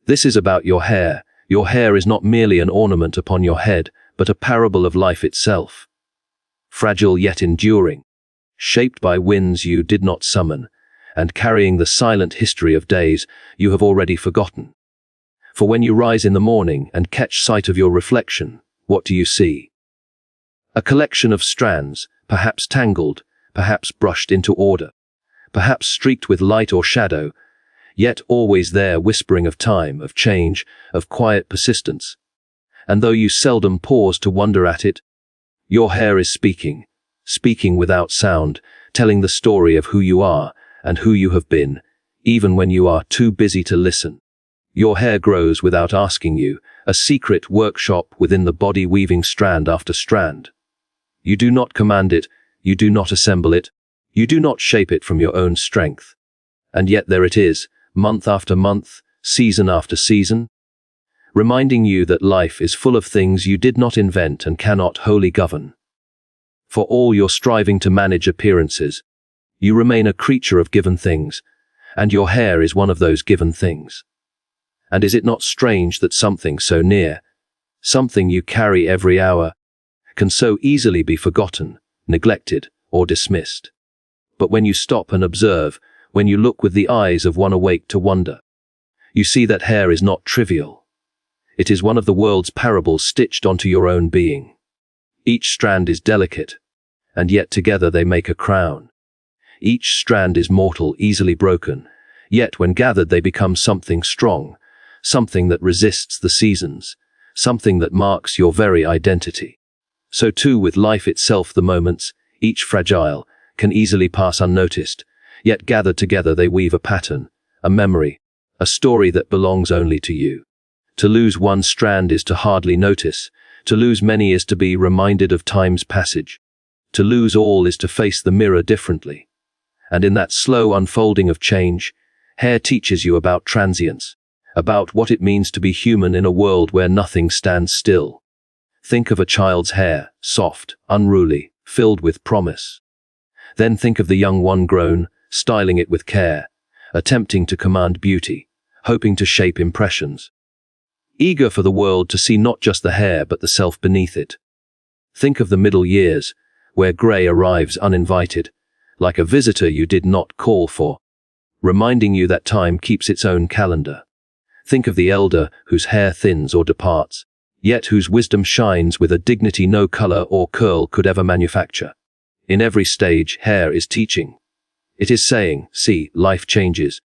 This is about your hair. Your hair is not merely an ornament upon your head, but a parable of life itself. Fragile yet enduring, shaped by winds you did not summon, and carrying the silent history of days you have already forgotten. For when you rise in the morning and catch sight of your reflection, what do you see? A collection of strands, perhaps tangled, perhaps brushed into order, perhaps streaked with light or shadow, yet always there, whispering of time, of change, of quiet persistence. And though you seldom pause to wonder at it, your hair is speaking, speaking without sound, telling the story of who you are and who you have been, even when you are too busy to listen. Your hair grows without asking you, a secret workshop within the body, weaving strand after strand. You do not command it, you do not assemble it, you do not shape it from your own strength. And yet there it is, month after month, season after season, reminding you that life is full of things you did not invent and cannot wholly govern. For all your striving to manage appearances, you remain a creature of given things, and your hair is one of those given things. And is it not strange that something so near, something you carry every hour, can so easily be forgotten, neglected, or dismissed? But when you stop and observe, when you look with the eyes of one awake to wonder, you see that hair is not trivial. It is one of the world's parables stitched onto your own being. Each strand is delicate, and yet together they make a crown. Each strand is mortal, easily broken, yet when gathered they become something strong, something that resists the seasons, something that marks your very identity. So too with life itself, the moments, each fragile, can easily pass unnoticed, yet gathered together they weave a pattern, a memory, a story that belongs only to you. To lose one strand is to hardly notice, to lose many is to be reminded of time's passage. To lose all is to face the mirror differently. And in that slow unfolding of change, hair teaches you about transience, about what it means to be human in a world where nothing stands still. Think of a child's hair, soft, unruly, filled with promise. Then think of the young one grown, styling it with care, attempting to command beauty, hoping to shape impressions, eager for the world to see not just the hair but the self beneath it. Think of the middle years, where grey arrives uninvited, like a visitor you did not call for, reminding you that time keeps its own calendar. Think of the elder whose hair thins or departs, yet whose wisdom shines with a dignity no colour or curl could ever manufacture. In every stage, hair is teaching. It is saying, see, life changes,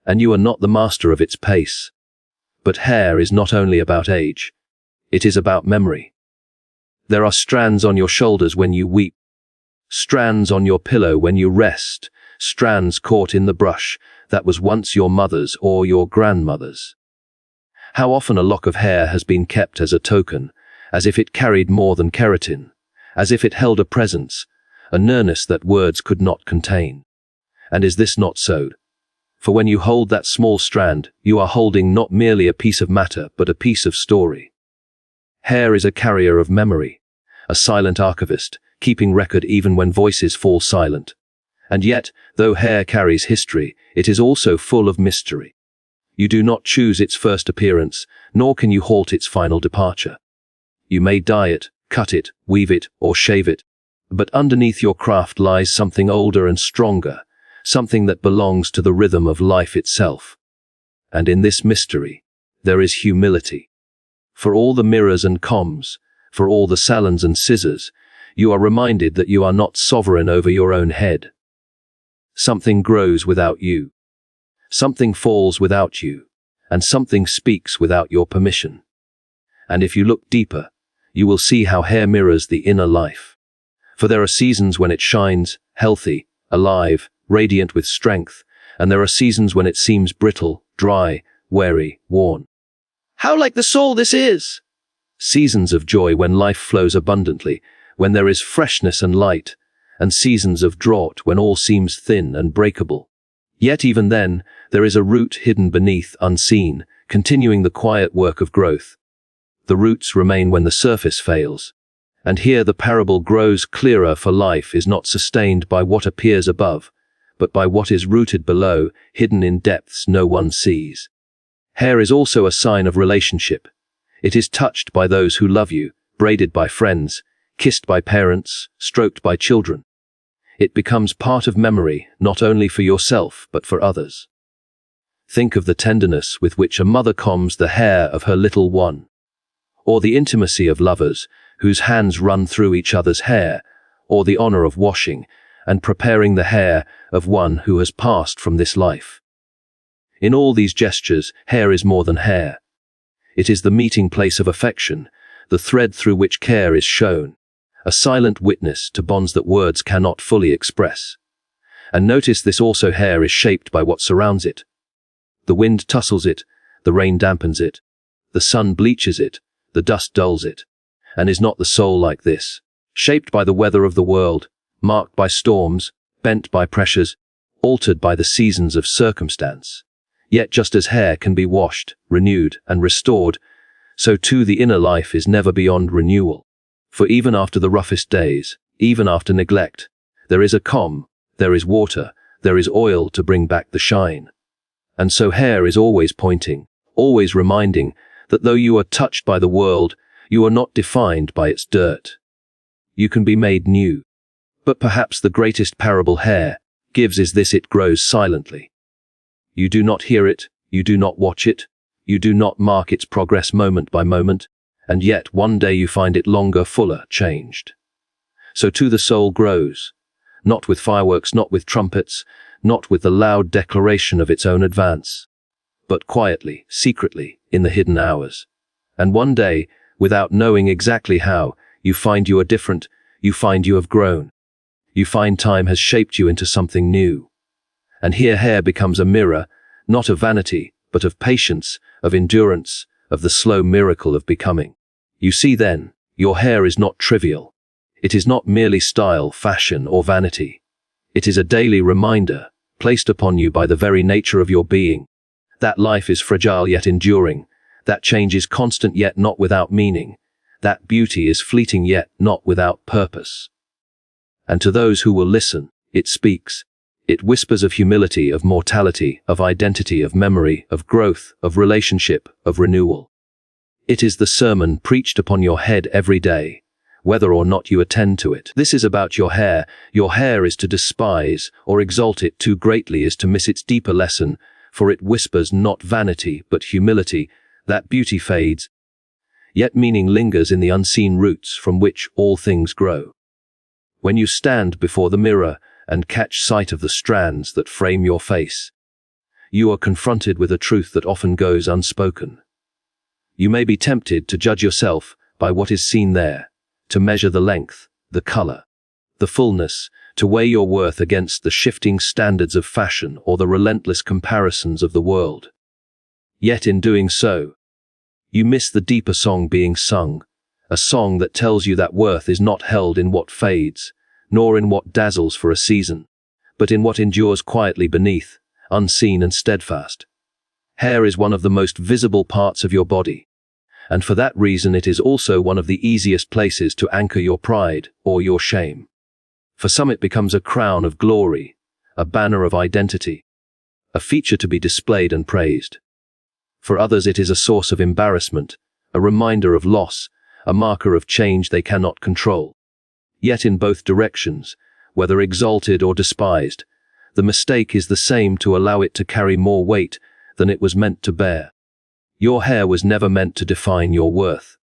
and you are not the master of its pace. But hair is not only about age, it is about memory. There are strands on your shoulders when you weep, strands on your pillow when you rest, strands caught in the brush that was once your mother's or your grandmother's. How often a lock of hair has been kept as a token, as if it carried more than keratin, as if it held a presence, a nearness that words could not contain. And is this not so? For when you hold that small strand, you are holding not merely a piece of matter, but a piece of story. Hair is a carrier of memory, a silent archivist, keeping record even when voices fall silent. And yet, though hair carries history, it is also full of mystery. You do not choose its first appearance, nor can you halt its final departure. You may dye it, cut it, weave it, or shave it, but underneath your craft lies something older and stronger, something that belongs to the rhythm of life itself. And in this mystery, there is humility. For all the mirrors and combs, for all the salons and scissors, you are reminded that you are not sovereign over your own head. Something grows without you. Something falls without you, and something speaks without your permission. And if you look deeper, you will see how hair mirrors the inner life. For there are seasons when it shines, healthy, alive, radiant with strength, and there are seasons when it seems brittle, dry, weary, worn. How like the soul this is! Seasons of joy when life flows abundantly, when there is freshness and light, and seasons of drought when all seems thin and breakable. Yet even then, there is a root hidden beneath, unseen, continuing the quiet work of growth. The roots remain when the surface fails. And here the parable grows clearer, for life is not sustained by what appears above, but by what is rooted below, hidden in depths no one sees. Hair is also a sign of relationship. It is touched by those who love you, braided by friends, kissed by parents, stroked by children. It becomes part of memory, not only for yourself, but for others. Think of the tenderness with which a mother combs the hair of her little one, or the intimacy of lovers whose hands run through each other's hair, or the honor of washing and preparing the hair of one who has passed from this life. In all these gestures, hair is more than hair. It is the meeting place of affection, the thread through which care is shown, a silent witness to bonds that words cannot fully express. And notice this also: hair is shaped by what surrounds it. The wind tussles it, the rain dampens it, the sun bleaches it, the dust dulls it. And is not the soul like this, shaped by the weather of the world, marked by storms, bent by pressures, altered by the seasons of circumstance? Yet just as hair can be washed, renewed, and restored, so too the inner life is never beyond renewal. For even after the roughest days, even after neglect, there is a calm, there is water, there is oil to bring back the shine. And so hair is always pointing, always reminding that though you are touched by the world, you are not defined by its dirt. You can be made new. But perhaps the greatest parable hair gives is this: it grows silently. You do not hear it, you do not watch it, you do not mark its progress moment by moment, and yet one day you find it longer, fuller, changed. So too the soul grows, not with fireworks, not with trumpets, not with the loud declaration of its own advance, but quietly, secretly, in the hidden hours. And one day, without knowing exactly how, you find you are different, you find you have grown. You find time has shaped you into something new. And here hair becomes a mirror, not of vanity, but of patience, of endurance, of the slow miracle of becoming. You see then, your hair is not trivial. It is not merely style, fashion, or vanity. It is a daily reminder, placed upon you by the very nature of your being, that life is fragile yet enduring, that change is constant yet not without meaning, that beauty is fleeting yet not without purpose. And to those who will listen, it speaks. It whispers of humility, of mortality, of identity, of memory, of growth, of relationship, of renewal. It is the sermon preached upon your head every day, whether or not you attend to it. This is about your hair. Your hair is to despise or exalt it too greatly is to miss its deeper lesson, for it whispers not vanity but humility, that beauty fades, yet meaning lingers in the unseen roots from which all things grow. When you stand before the mirror and catch sight of the strands that frame your face, you are confronted with a truth that often goes unspoken. You may be tempted to judge yourself by what is seen there, to measure the length, the color, the fullness, to weigh your worth against the shifting standards of fashion or the relentless comparisons of the world. Yet in doing so, you miss the deeper song being sung, a song that tells you that worth is not held in what fades, nor in what dazzles for a season, but in what endures quietly beneath, unseen and steadfast. Hair is one of the most visible parts of your body, and for that reason it is also one of the easiest places to anchor your pride or your shame. For some it becomes a crown of glory, a banner of identity, a feature to be displayed and praised. For others it is a source of embarrassment, a reminder of loss, a marker of change they cannot control. Yet in both directions, whether exalted or despised, the mistake is the same: to allow it to carry more weight than it was meant to bear. Your hair was never meant to define your worth.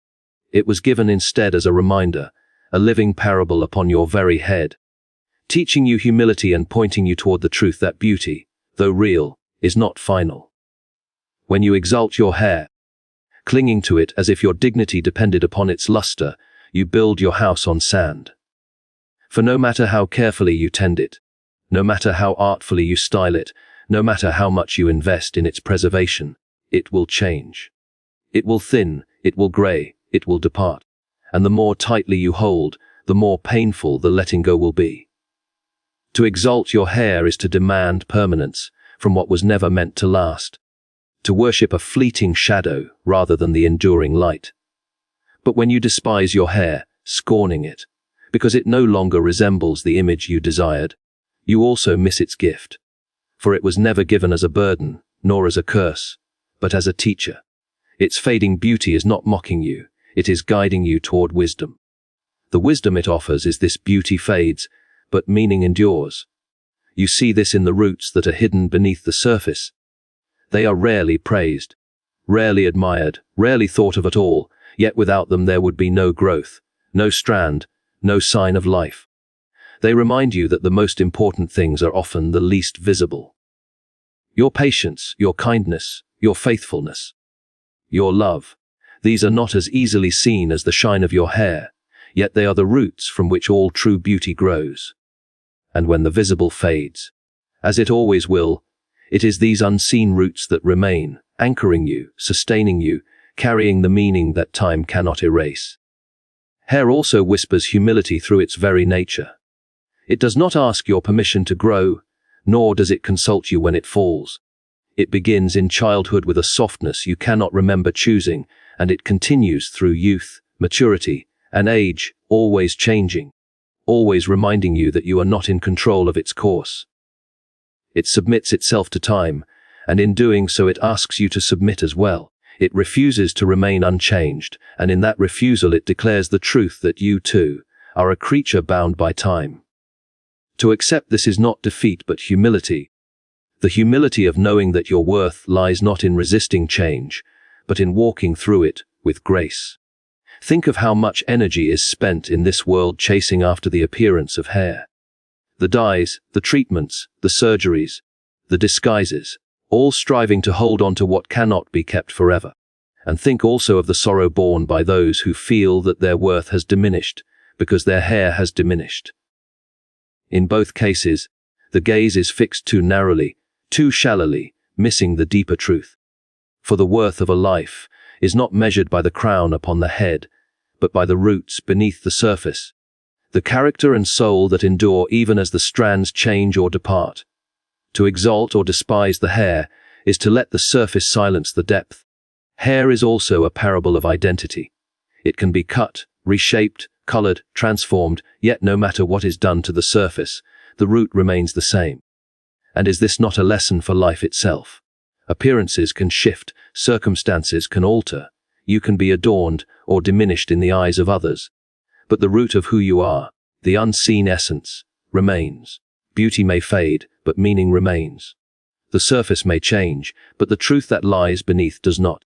It was given instead as a reminder, a living parable upon your very head, teaching you humility and pointing you toward the truth that beauty, though real, is not final. When you exalt your hair, clinging to it as if your dignity depended upon its luster, you build your house on sand. For no matter how carefully you tend it, no matter how artfully you style it, no matter how much you invest in its preservation, it will change. It will thin, it will gray, it will depart. And the more tightly you hold, the more painful the letting go will be. To exalt your hair is to demand permanence from what was never meant to last, to worship a fleeting shadow rather than the enduring light. But when you despise your hair, scorning it, because it no longer resembles the image you desired, you also miss its gift. For it was never given as a burden, nor as a curse, but as a teacher. Its fading beauty is not mocking you, it is guiding you toward wisdom. The wisdom it offers is this: beauty fades, but meaning endures. You see this in the roots that are hidden beneath the surface. They are rarely praised, rarely admired, rarely thought of at all, yet without them there would be no growth, no strand, no sign of life. They remind you that the most important things are often the least visible. Your patience, your kindness, your faithfulness, your love, these are not as easily seen as the shine of your hair, yet they are the roots from which all true beauty grows. And when the visible fades, as it always will, it is these unseen roots that remain, anchoring you, sustaining you, carrying the meaning that time cannot erase. Hair also whispers humility through its very nature. It does not ask your permission to grow, nor does it consult you when it falls. It begins in childhood with a softness you cannot remember choosing, and it continues through youth, maturity, and age, always changing, always reminding you that you are not in control of its course. It submits itself to time, and in doing so it asks you to submit as well. It refuses to remain unchanged, and in that refusal it declares the truth that you, too, are a creature bound by time. To accept this is not defeat but humility. The humility of knowing that your worth lies not in resisting change, but in walking through it with grace. Think of how much energy is spent in this world chasing after the appearance of hair. The dyes, the treatments, the surgeries, the disguises, all striving to hold on to what cannot be kept forever. And think also of the sorrow borne by those who feel that their worth has diminished because their hair has diminished. In both cases, the gaze is fixed too narrowly, too shallowly, missing the deeper truth. For the worth of a life is not measured by the crown upon the head, but by the roots beneath the surface, the character and soul that endure even as the strands change or depart. To exalt or despise the hair is to let the surface silence the depth. Hair is also a parable of identity. It can be cut, reshaped, colored, transformed, yet no matter what is done to the surface, the root remains the same. And is this not a lesson for life itself? Appearances can shift, circumstances can alter, you can be adorned or diminished in the eyes of others. But the root of who you are, the unseen essence, remains. Beauty may fade, but meaning remains. The surface may change, but the truth that lies beneath does not.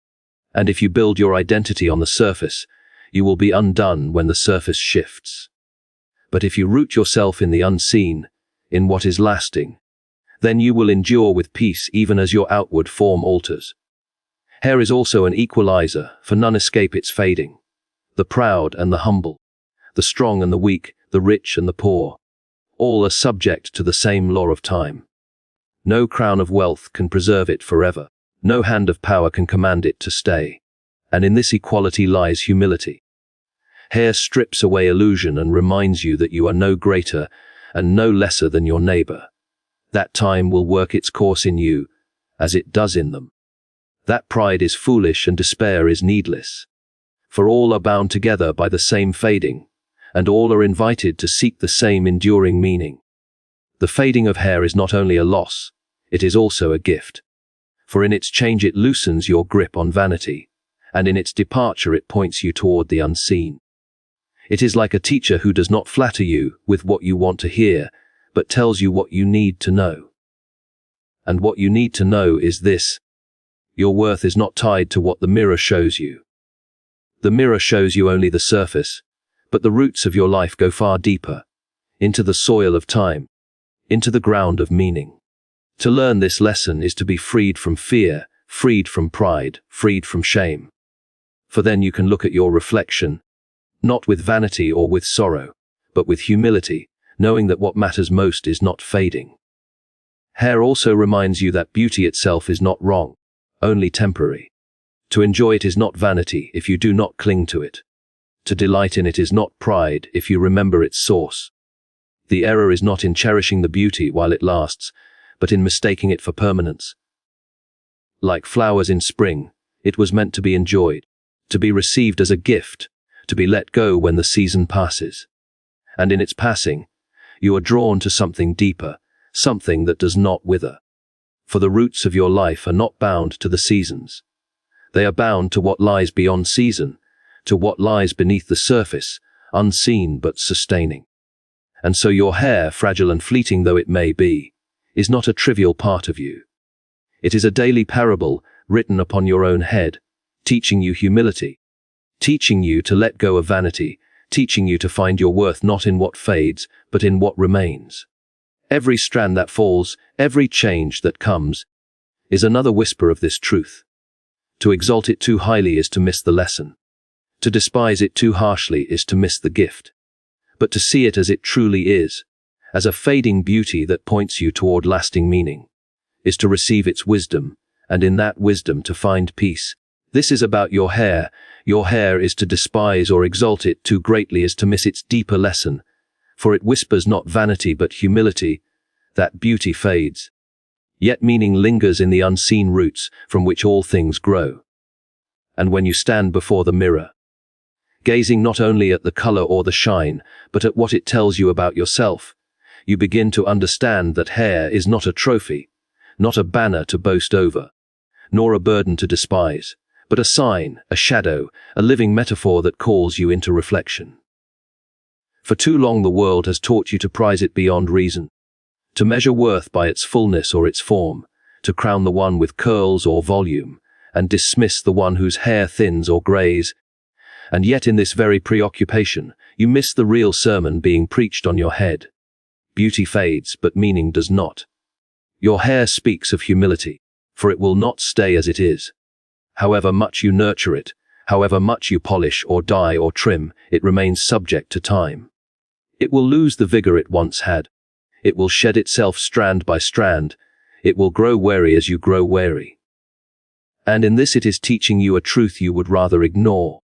And if you build your identity on the surface, you will be undone when the surface shifts. But if you root yourself in the unseen, in what is lasting, then you will endure with peace even as your outward form alters. Hair is also an equalizer, for none escape its fading. The proud and the humble, the strong and the weak, the rich and the poor, all are subject to the same law of time. No crown of wealth can preserve it forever. No hand of power can command it to stay. And in this equality lies humility. Hair strips away illusion and reminds you that you are no greater and no lesser than your neighbor. That time will work its course in you, as it does in them. That pride is foolish and despair is needless. For all are bound together by the same fading, and all are invited to seek the same enduring meaning. The fading of hair is not only a loss, it is also a gift. For in its change it loosens your grip on vanity, and in its departure it points you toward the unseen. It is like a teacher who does not flatter you with what you want to hear, but tells you what you need to know. And what you need to know is this: your worth is not tied to what the mirror shows you. The mirror shows you only the surface, but the roots of your life go far deeper, into the soil of time, into the ground of meaning. To learn this lesson is to be freed from fear, freed from pride, freed from shame. For then you can look at your reflection, not with vanity or with sorrow, but with humility, knowing that what matters most is not fading. Hair also reminds you that beauty itself is not wrong, only temporary. To enjoy it is not vanity if you do not cling to it. To delight in it is not pride if you remember its source. The error is not in cherishing the beauty while it lasts, but in mistaking it for permanence. Like flowers in spring, it was meant to be enjoyed, to be received as a gift, to be let go when the season passes. And in its passing, you are drawn to something deeper, something that does not wither. For the roots of your life are not bound to the seasons. They are bound to what lies beyond season, to what lies beneath the surface, unseen but sustaining. And so your hair, fragile and fleeting though it may be, is not a trivial part of you. It is a daily parable written upon your own head, teaching you humility, teaching you to let go of vanity, teaching you to find your worth not in what fades, but in what remains. Every strand that falls, every change that comes, is another whisper of this truth. To exalt it too highly is to miss the lesson. To despise it too harshly is to miss the gift. But to see it as it truly is, as a fading beauty that points you toward lasting meaning, is to receive its wisdom, and in that wisdom to find peace. This is about your hair. Your hair is to despise or exalt it too greatly is to miss its deeper lesson, for it whispers not vanity but humility. That beauty fades, yet meaning lingers in the unseen roots from which all things grow. And when you stand before the mirror, gazing not only at the color or the shine, but at what it tells you about yourself, you begin to understand that hair is not a trophy, not a banner to boast over, nor a burden to despise, but a sign, a shadow, a living metaphor that calls you into reflection. For too long the world has taught you to prize it beyond reason, to measure worth by its fullness or its form, to crown the one with curls or volume, and dismiss the one whose hair thins or grays. And yet in this very preoccupation, you miss the real sermon being preached on your head. Beauty fades, but meaning does not. Your hair speaks of humility, for it will not stay as it is. However much you nurture it, however much you polish or dye or trim, it remains subject to time. It will lose the vigor it once had. It will shed itself strand by strand. It will grow weary as you grow weary. And in this it is teaching you a truth you would rather ignore,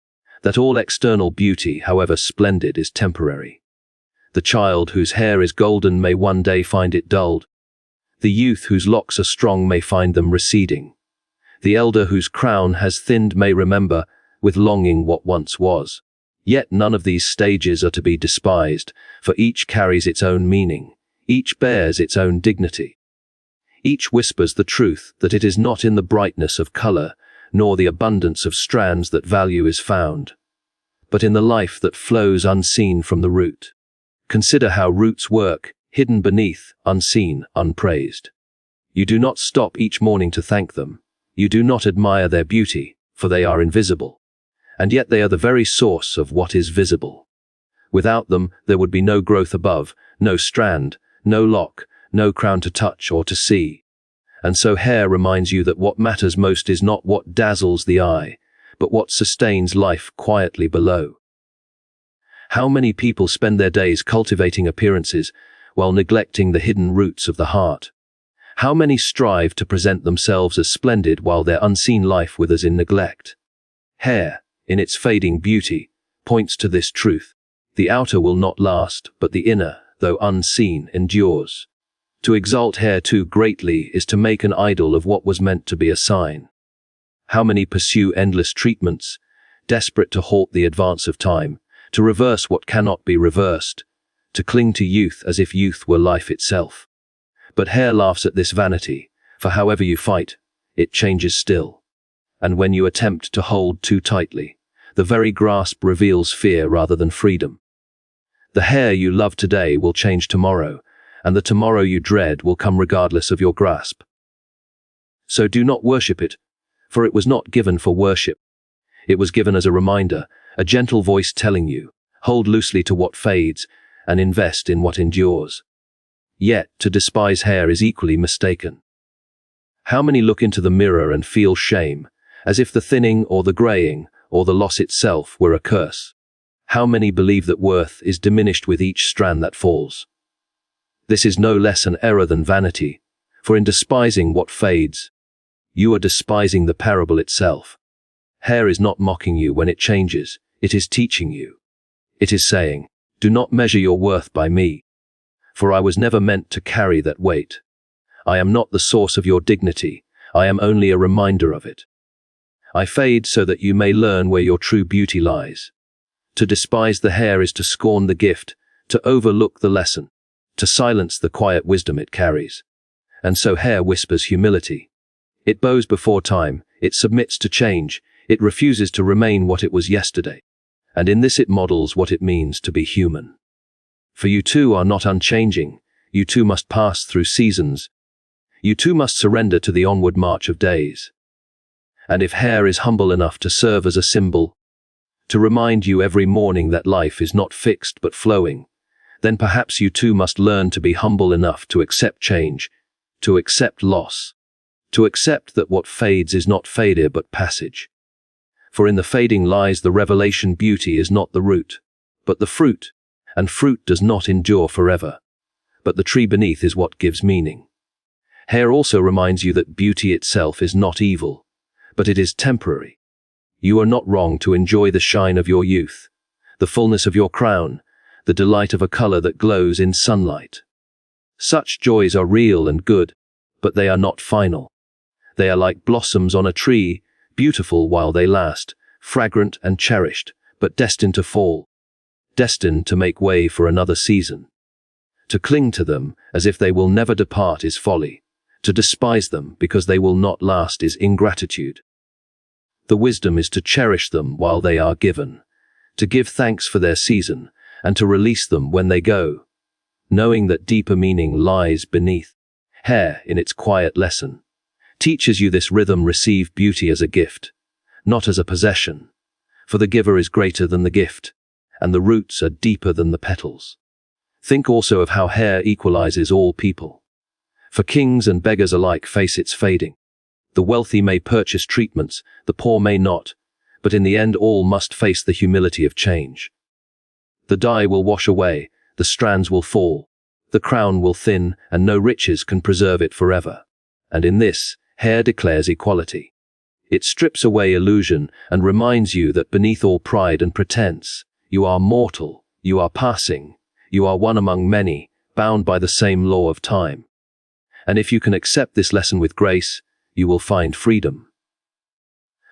that all external beauty, however splendid, is temporary. The child whose hair is golden may one day find it dulled. The youth whose locks are strong may find them receding. The elder whose crown has thinned may remember, with longing, what once was. Yet none of these stages are to be despised, for each carries its own meaning. Each bears its own dignity. Each whispers the truth that it is not in the brightness of color, nor the abundance of strands that value is found, but in the life that flows unseen from the root. Consider how roots work, hidden beneath, unseen, unpraised. You do not stop each morning to thank them. You do not admire their beauty, for they are invisible. And yet they are the very source of what is visible. Without them, there would be no growth above, no strand, no lock, no crown to touch or to see. And so hair reminds you that what matters most is not what dazzles the eye, but what sustains life quietly below. How many people spend their days cultivating appearances while neglecting the hidden roots of the heart? How many strive to present themselves as splendid while their unseen life withers in neglect? Hair, in its fading beauty, points to this truth. The outer will not last, but the inner, though unseen, endures. To exalt hair too greatly is to make an idol of what was meant to be a sign. How many pursue endless treatments, desperate to halt the advance of time, to reverse what cannot be reversed, to cling to youth as if youth were life itself. But hair laughs at this vanity, for however you fight, it changes still. And when you attempt to hold too tightly, the very grasp reveals fear rather than freedom. The hair you love today will change tomorrow, and the tomorrow you dread will come regardless of your grasp. So do not worship it, for it was not given for worship. It was given as a reminder, a gentle voice telling you, hold loosely to what fades, and invest in what endures. Yet, to despise hair is equally mistaken. How many look into the mirror and feel shame, as if the thinning or the graying, or the loss itself were a curse? How many believe that worth is diminished with each strand that falls? This is no less an error than vanity, for in despising what fades, you are despising the parable itself. Hair is not mocking you when it changes, it is teaching you. It is saying, do not measure your worth by me, for I was never meant to carry that weight. I am not the source of your dignity, I am only a reminder of it. I fade so that you may learn where your true beauty lies. To despise the hair is to scorn the gift, to overlook the lesson, to silence the quiet wisdom it carries. And so hair whispers humility. It bows before time, it submits to change, it refuses to remain what it was yesterday. And in this it models what it means to be human. For you too are not unchanging, you too must pass through seasons, you too must surrender to the onward march of days. And if hair is humble enough to serve as a symbol, to remind you every morning that life is not fixed but flowing, then perhaps you too must learn to be humble enough to accept change, to accept loss, to accept that what fades is not failure but passage. For in the fading lies the revelation beauty is not the root, but the fruit, and fruit does not endure forever. But the tree beneath is what gives meaning. Hair also reminds you that beauty itself is not evil, but it is temporary. You are not wrong to enjoy the shine of your youth, the fullness of your crown, the delight of a color that glows in sunlight. Such joys are real and good, but they are not final. They are like blossoms on a tree, beautiful while they last, fragrant and cherished, but destined to fall, destined to make way for another season. To cling to them as if they will never depart is folly. To despise them because they will not last is ingratitude. The wisdom is to cherish them while they are given, to give thanks for their season, and to release them when they go, knowing that deeper meaning lies beneath. Hair, in its quiet lesson, teaches you this rhythm: receive beauty as a gift, not as a possession, for the giver is greater than the gift, and the roots are deeper than the petals. Think also of how hair equalizes all people. For kings and beggars alike face its fading. The wealthy may purchase treatments, the poor may not, but in the end all must face the humility of change. The dye will wash away, the strands will fall, the crown will thin, and no riches can preserve it forever. And in this, hair declares equality. It strips away illusion and reminds you that beneath all pride and pretense, you are mortal, you are passing, you are one among many, bound by the same law of time. And if you can accept this lesson with grace, you will find freedom.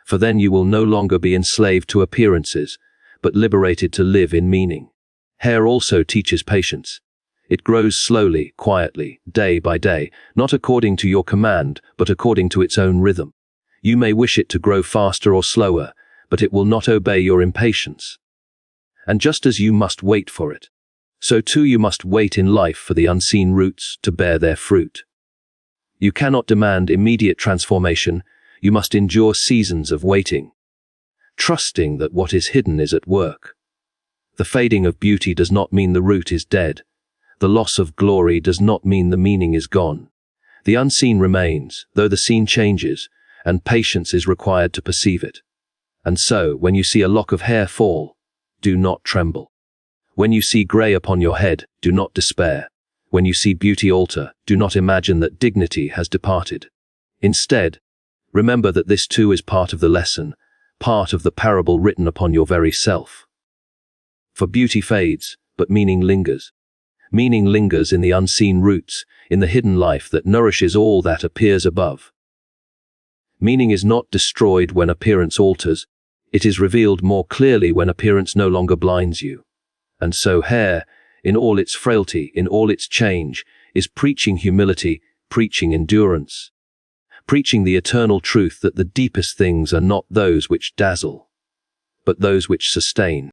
For then you will no longer be enslaved to appearances, but liberated to live in meaning. Hair also teaches patience. It grows slowly, quietly, day by day, not according to your command, but according to its own rhythm. You may wish it to grow faster or slower, but it will not obey your impatience. And just as you must wait for it, so too you must wait in life for the unseen roots to bear their fruit. You cannot demand immediate transformation, you must endure seasons of waiting, trusting that what is hidden is at work. The fading of beauty does not mean the root is dead. The loss of glory does not mean the meaning is gone. The unseen remains, though the seen changes, and patience is required to perceive it. And so, when you see a lock of hair fall, do not tremble. When you see grey upon your head, do not despair. When you see beauty alter, do not imagine that dignity has departed. Instead, remember that this too is part of the lesson, part of the parable written upon your very self. For beauty fades, but meaning lingers. Meaning lingers in the unseen roots, in the hidden life that nourishes all that appears above. Meaning is not destroyed when appearance alters, it is revealed more clearly when appearance no longer blinds you. And so hair, in all its frailty, in all its change, is preaching humility, preaching endurance, preaching the eternal truth that the deepest things are not those which dazzle, but those which sustain.